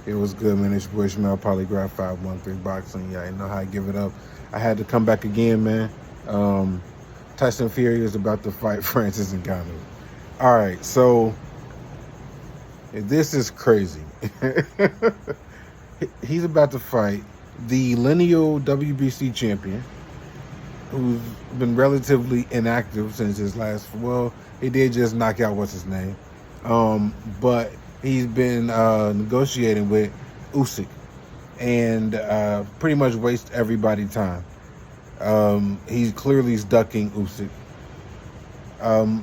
It was good, man. It's your boy Ishmael, Polygraph 513 Boxing. Yeah, I know how I give it up. I had to come back again, man. Um, Tyson Fury is about to fight Francis Ngannou. All right, so this is crazy. He's about to fight the lineal WBC champion, who's been relatively inactive since his last. Well, he did just knock out what's his name, but he's been negotiating with Usyk and pretty much waste everybody's time. He's clearly ducking Usyk. Um,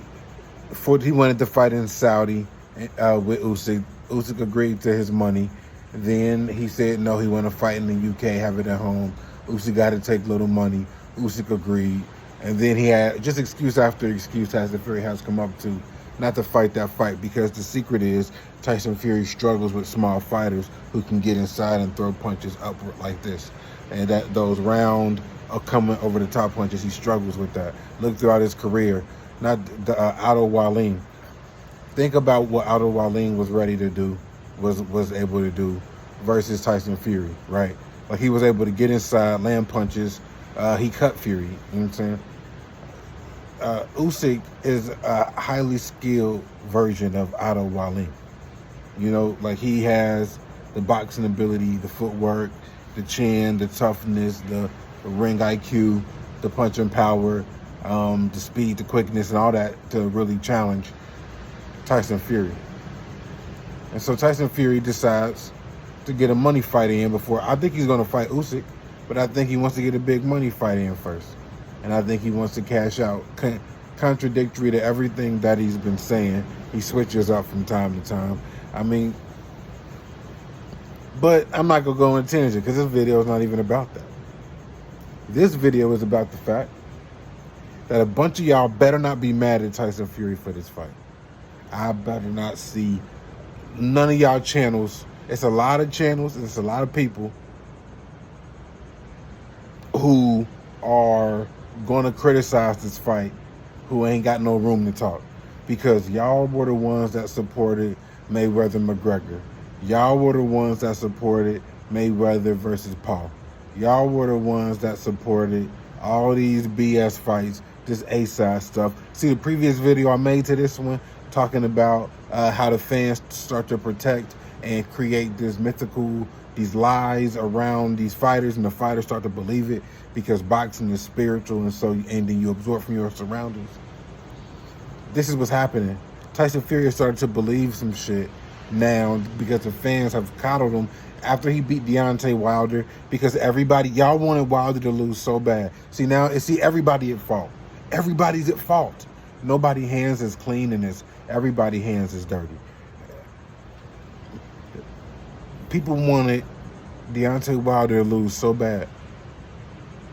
he wanted to fight in Saudi with Usyk. Usyk agreed to his money. Then he said no, he want to fight in the UK, have it at home. Usyk got to take little money. Usyk agreed. And then he had just excuse after excuse Tyson Fury has come up to not to fight that fight, because the secret is Tyson Fury struggles with small fighters who can get inside and throw punches upward like this. And that those round coming over the top punches, he struggles with that. Look throughout his career. Not the Otto Wallin. Think about what Otto Wallin was ready to do, was able to do versus Tyson Fury, right? Like he was able to get inside, land punches. He cut Fury. You know what I'm saying? Usyk is a highly skilled version of Otto Wallin. You know, like he has the boxing ability, the footwork, the chin, the toughness, the ring IQ, the punching power, the speed, the quickness, and all that to really challenge Tyson Fury. And so Tyson Fury decides to get a money fight in before. I think he's going to fight Usyk, but I think he wants to get a big money fight in first. And I think he wants to cash out. Contradictory to everything that he's been saying, he switches up from time to time. I mean, but I'm not going to go into tangent because this video is not even about that. This video is about the fact that a bunch of y'all better not be mad at Tyson Fury for this fight. I better not see none of y'all channels. It's a lot of channels and it's a lot of people who are going to criticize this fight who ain't got no room to talk, because y'all were the ones that supported Mayweather McGregor. Y'all were the ones that supported Mayweather versus Paul. Y'all were the ones that supported all these BS fights, this A-side stuff. See the previous video I made to this one, talking about how the fans start to protect and create this mythical, these lies around these fighters, and the fighters start to believe it because boxing is spiritual, and then you absorb from your surroundings. This is what's happening. Tyson Fury started to believe some shit now because the fans have coddled him after he beat Deontay Wilder, because everybody, y'all wanted Wilder to lose so bad. See, everybody at fault. Everybody's at fault. Nobody hands is clean in this. Everybody hands is dirty. People wanted Deontay Wilder to lose so bad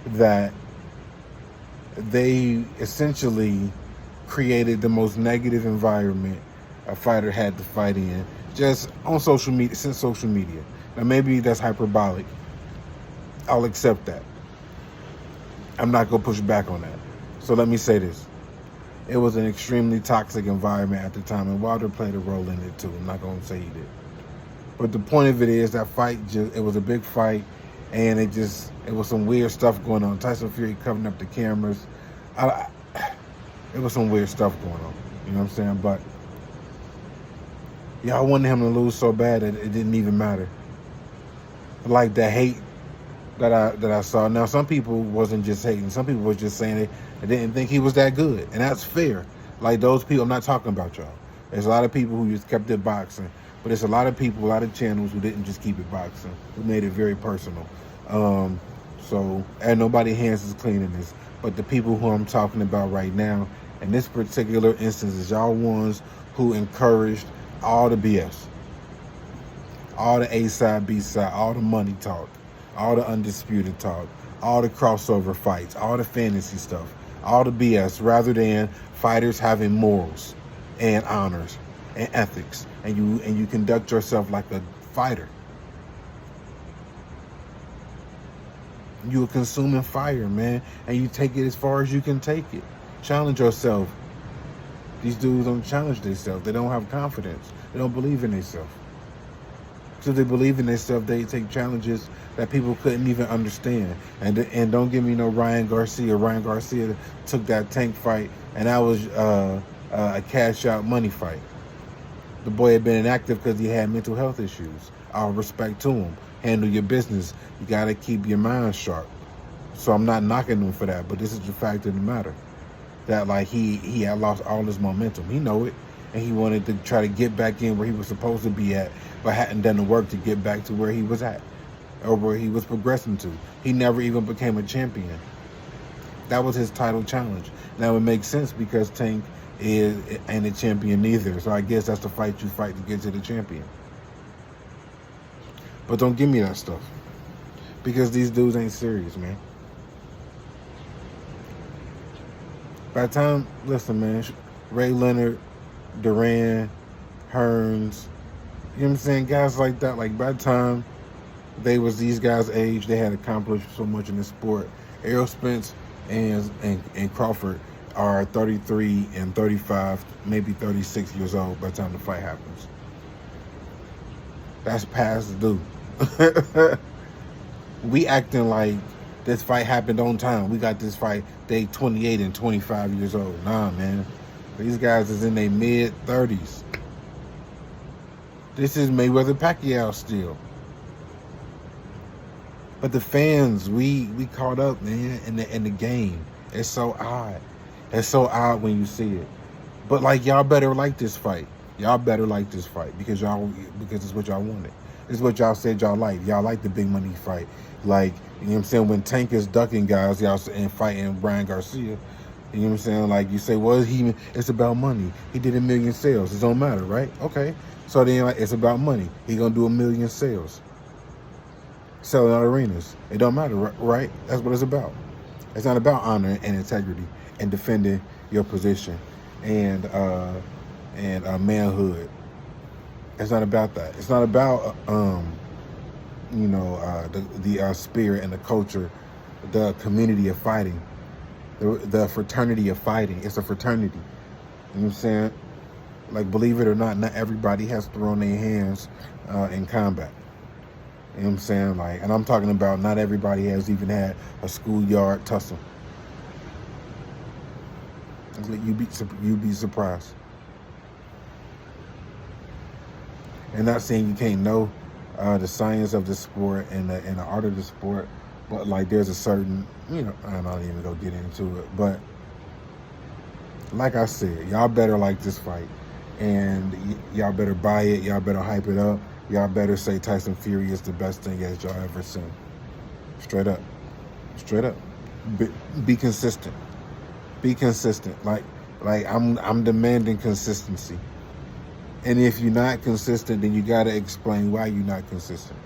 that they essentially created the most negative environment a fighter had to fight in, just on social media, since social media. Now maybe that's hyperbolic. I'll accept that. I'm not going to push back on that. So let me say this. It was an extremely toxic environment at the time, and Wilder played a role in it too. I'm not going to say he did. But the point of it is that fight, it was a big fight, and it was some weird stuff going on. Tyson Fury covering up the cameras. It was some weird stuff going on. You know what I'm saying? But y'all wanted him to lose so bad that it didn't even matter. Like the hate that I saw. Now, some people wasn't just hating. Some people was just saying they didn't think he was that good. And that's fair. Like those people, I'm not talking about y'all. There's a lot of people who just kept it boxing. But there's a lot of people, a lot of channels who didn't just keep it boxing, who made it very personal. And nobody hands is clean in this. But the people who I'm talking about right now, in this particular instance, is y'all ones who encouraged all the BS. All the A-side, B-side, all the money talk, all the undisputed talk, all the crossover fights, all the fantasy stuff, all the BS, rather than fighters having morals and honors and ethics, and you conduct yourself like a fighter. You are consuming fire, man, and you take it as far as you can take it. Challenge yourself. These dudes don't challenge themselves. They don't have confidence. They don't believe in themselves. So they believe in themselves. They take challenges that people couldn't even understand. And don't give me no Ryan Garcia. Ryan Garcia took that Tank fight, and that was a cash out money fight. The boy had been inactive because he had mental health issues. All respect to him. Handle your business. You got to keep your mind sharp. So I'm not knocking him for that, but this is the fact of the matter. That like he had lost all his momentum. He know it, and he wanted to try to get back in where he was supposed to be at, but hadn't done the work to get back to where he was at, or where he was progressing to. He never even became a champion. That was his title challenge. Now it makes sense because Tank ain't a champion either. So I guess that's the fight you fight to get to the champion. But don't give me that stuff, because these dudes ain't serious, man. By the time, listen, man, Ray Leonard, Duran, Hearns, you know what I'm saying? Guys like that, like by the time they was these guys' age, they had accomplished so much in the sport. Errol Spence and Crawford are 33 and 35, maybe 36 years old by the time the fight happens. That's past due. We acting like this fight happened on time. We got this fight, they 28 and 25 years old. Nah, man. These guys is in their mid-30s. This is Mayweather-Pacquiao still. But the fans, we caught up, man, in the game. It's so odd. It's so odd when you see it. But like, y'all better like this fight. Y'all better like this fight because it's what y'all wanted. It's what y'all said y'all like. Y'all like the big money fight. Like, you know what I'm saying, when Tank is ducking guys, y'all and fighting Brian Garcia, you know what I'm saying? Like, you say, well, it's about money. He did 1 million sales. It don't matter, right? Okay. So then, like, it's about money. He gonna do 1 million sales. Selling out arenas. It don't matter, right? That's what it's about. It's not about honor and integrity and defending your position and manhood. It's not about that. It's not about the spirit and the culture, the community of fighting, the fraternity of fighting. It's a fraternity. You know what I'm saying? Like, believe it or not everybody has thrown their hands in combat. You know what I'm saying? Like, and I'm talking about not everybody has even had a schoolyard tussle. You'd be surprised. And not saying you can't know the science of the sport and the art of the sport, but like there's a certain, I'm not even gonna get into it. But like I said, y'all better like this fight, and y'all better buy it. Y'all better hype it up. Y'all better say Tyson Fury is the best thing that y'all ever seen. Straight up. Straight up. Be consistent. Be consistent. Like I'm demanding consistency. And if you're not consistent, then you gotta explain why you're not consistent.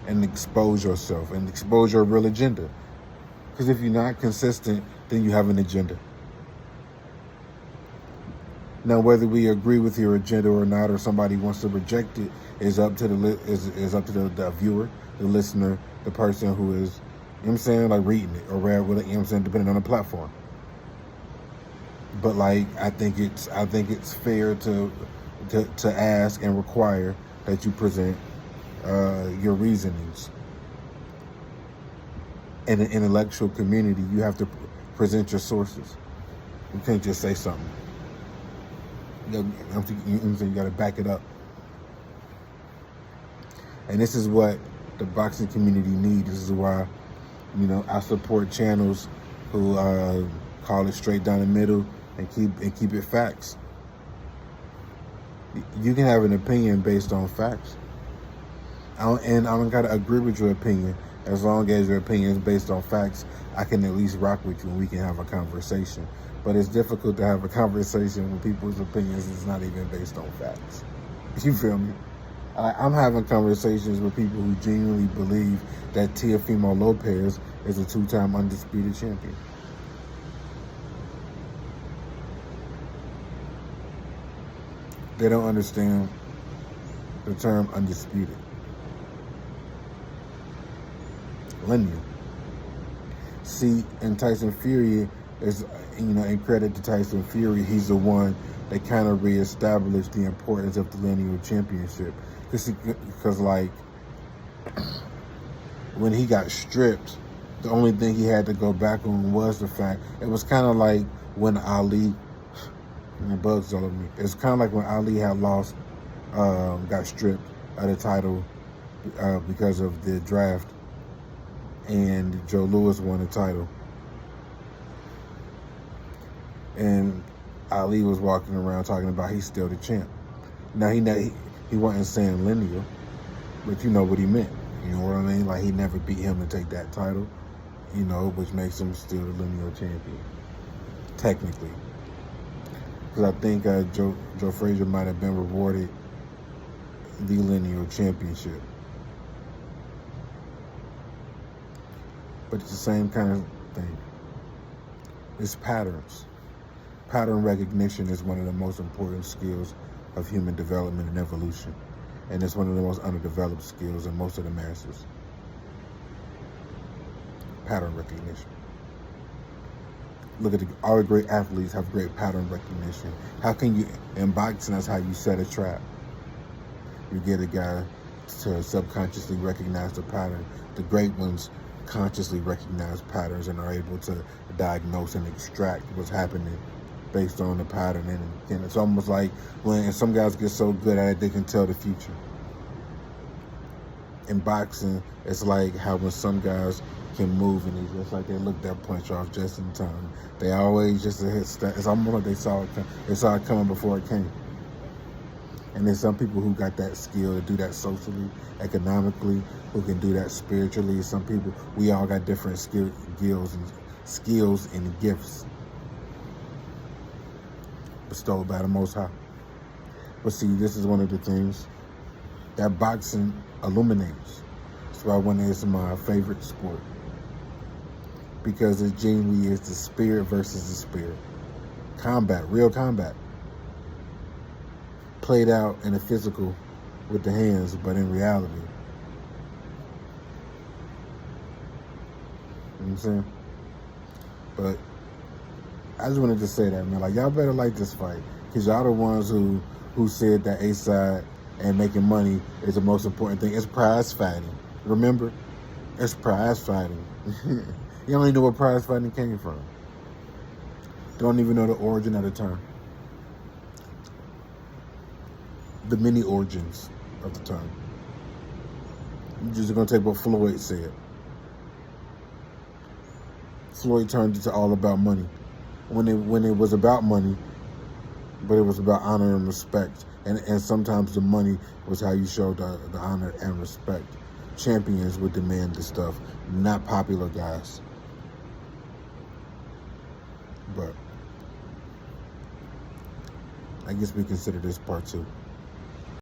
And expose yourself and expose your real agenda. Because if you're not consistent, then you have an agenda. Now, whether we agree with your agenda or not, or somebody wants to reject it, is up to the viewer, the listener, the person who is, you know what I'm saying, like reading it or whatever, you know what I'm saying, depending on the platform. But like, I think it's fair to ask and require that you present your reasonings. In an intellectual community, you have to present your sources. You can't just say something. You got to back it up. And this is what the boxing community needs. This is why, I support channels who call it straight down the middle and keep it facts. You can have an opinion based on facts. I don't got to agree with your opinion. As long as your opinion is based on facts, I can at least rock with you and we can have a conversation. But it's difficult to have a conversation with people's opinions that's not even based on facts. You feel me? I'm having conversations with people who genuinely believe that Teofimo Lopez is a 2-time undisputed champion. They don't understand the term undisputed. Lineal. See, and Tyson Fury is, in credit to Tyson Fury, he's the one that kind of reestablished the importance of the lineal championship. because like when he got stripped, the only thing he had to go back on was the fact it was kind of like when Ali, and the bugs all over me. It's kind of like when Ali had lost, got stripped of the title because of the draft, and Joe Louis won the title, and Ali was walking around talking about he's still the champ. Now he wasn't saying lineal, but you know what he meant. You know what I mean? Like he never beat him to take that title, you know, which makes him still the lineal champion, technically. Because I think Joe Frazier might have been rewarded the lineal championship. But it's the same kind of thing. It's patterns. Pattern recognition is one of the most important skills of human development and evolution. And it's one of the most underdeveloped skills in most of the masses. Pattern recognition. Look at all the great athletes have great pattern recognition. How can you, in boxing, that's how you set a trap. You get a guy to subconsciously recognize the pattern. The great ones consciously recognize patterns and are able to diagnose and extract what's happening based on the pattern. And it's almost like when some guys get so good at it, they can tell the future. In boxing, it's like how when some guys can move and it's just like they look that punch off just in time. They always just hit. It's almost like they saw it coming before it came. And there's some people who got that skill to do that socially, economically, who can do that spiritually. Some people, we all got different skills and gifts bestowed by the Most High. But see, this is one of the things that boxing illuminates. That's why it's my favorite sport. Because it genuinely is the spirit versus the spirit. Combat, real combat. Played out in the physical with the hands, but in reality. You know what I'm saying? But I just wanted to say that, man. Like, y'all better like this fight. Because y'all the ones who said that A-side and making money is the most important thing. It's prize fighting. Remember? It's prize fighting. You don't even know where prize fighting came from. Don't even know the origin of the term. The many origins of the term. I'm just going to take what Floyd said. Floyd turned it to all about money. When it was about money, but it was about honor and respect. And sometimes the money was how you showed the honor and respect. Champions would demand the stuff, not popular guys. But I guess we consider this part 2.